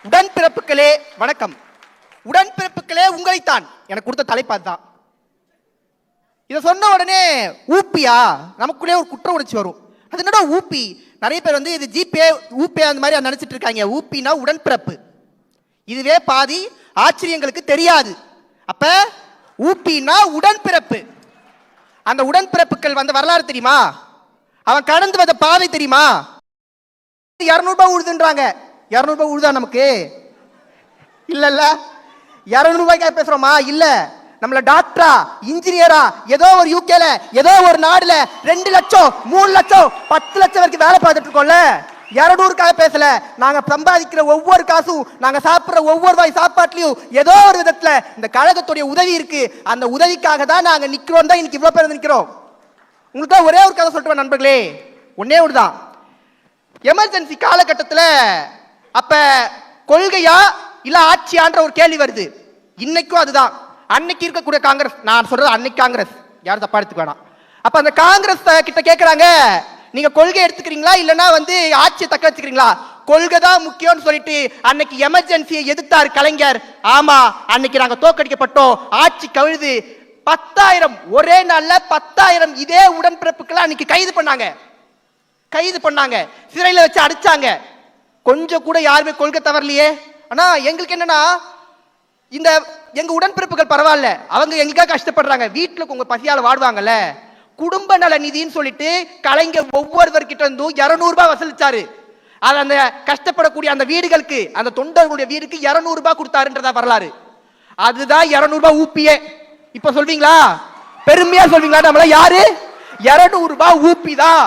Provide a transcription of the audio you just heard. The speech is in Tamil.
உடன்பிறப்புகளே வணக்கம். உடன்பிறப்புகளே உங்களைத்தான் எனக்கு கொடுத்த தலைப்பு தான். இதை சொன்ன உடனே ஊப்பியா நமக்குள்ளே ஒரு குற்ற உணர்ச்சி வரும். அது என்னடா ஊப்பி? நிறைய பேர் வந்து இது ஜிபே ஊப்பே அந்த மாதிரி நினைச்சிட்டு இருக்காங்க. ஊப்பினா உடன்பிறப்பு. இதுவே பாதி ஆச்சரியங்களுக்கு தெரியாது. அப்ப ஊப்பினா உடன்பிறப்பு. அந்த உடன்பிறப்புகள் வந்த வரலாறு தெரியுமா? அவன் கடந்து வந்த பாதை தெரியுமா? 200 ரூபாய் உழுதுன்றாங்க. 200 ரூபாய் உழுதா நமக்கு? இல்ல 200 ரூபாய்க்காக பேசுறோமா? இல்ல. நம்மள டாக்டரா இன்ஜினியரா ஏதோ ஒரு யூகேல ஏதோ ஒரு நாடுல 2 லட்சம் 3 லட்சம் 10 லட்சம் வரைக்கும் வேலை பார்த்துட்டு இருக்கோம்ல. 200க்காக பேசல. நாங்க சம்பாதிக்கிற ஒவ்வொரு காசும், நாங்க சாப்பிடுற ஒவ்வொரு வாய் சாப்பாட்டுலயும் ஏதோ ஒரு விதத்துல இந்த கழகத்துடைய உதவி இருக்கு. அந்த உதவிக்காக தான் நாங்க நிக்கிறோம். தான் இன்னைக்கு இவ்வளவு பேர் நிக்கிறோம். உங்களுக்கு ஒரே ஒரு கதை சொல்லிட்டு நண்பர்களே, ஒன்னே ஒண்ணுதான். எமர்ஜென்சி காலகட்டத்தில் அப்ப கொள்கையா இல்ல ஆட்சியான்ற ஒரு கேள்வி வருது. இன்னைக்கும் அதுதான். அன்னைக்கு இருக்கக்கூடிய காங்கிரஸ், நான் சொல்றது அன்னைக்கு காங்கிரஸ், யாரும் தப்பா எடுத்துக்க வேணாம். அப்ப அந்த காங்கிரஸ் கிட்ட கேட்கறாங்க, நீங்க கொள்கை எடுத்துக்கிறீங்களா இல்லைன்னா வந்து ஆட்சியை தக்க வச்சுக்கிறீங்களா? கொள்கை தான் முக்கியம்னு சொல்லிட்டு அன்னைக்கு எமர்ஜென்சியை எதிர்த்தார் கலைஞர். ஆமா, அன்னைக்கு நாங்க தோற்கடிக்கப்பட்டோம். ஆட்சி கவிழ்து. 10,000 ஒரே நாள்ல 10,000 இதே உடன்பிறப்புகளை அன்னைக்கு கைது பண்ணாங்க, சிறையில் வச்சு அடிச்சாங்க. கொஞ்சம் கூட யாருமே கொள்கை தவறலையே. ஆனா எங்களுக்கு என்னன்னா, இந்த எங்க உடன்பிறப்புகள் பரவாயில்ல, அவங்க எங்களுக்காக கஷ்டப்படுறாங்க. வீட்டுல உங்க பசியால வாடுவாங்கல்ல. குடும்ப நல நிதின்னு சொல்லிட்டு கலைஞர் ஒவ்வொருவர்கிட்ட இருந்தும் 200 ரூபாய் வசூலிச்சாரு. அது அந்த கஷ்டப்படக்கூடிய அந்த வீடுகளுக்கு, அந்த தொண்டர்களுடைய வீடுக்கு 200 ரூபாய் கொடுத்தாருன்றதா வரலாறு. அதுதான் 200 ரூபாய் ஊப்பியே. இப்ப சொல்வீங்களா? பெருமையா சொல்வீங்களா? நம்மள யாரு 200 ரூபாய் ஊப்பி தான்.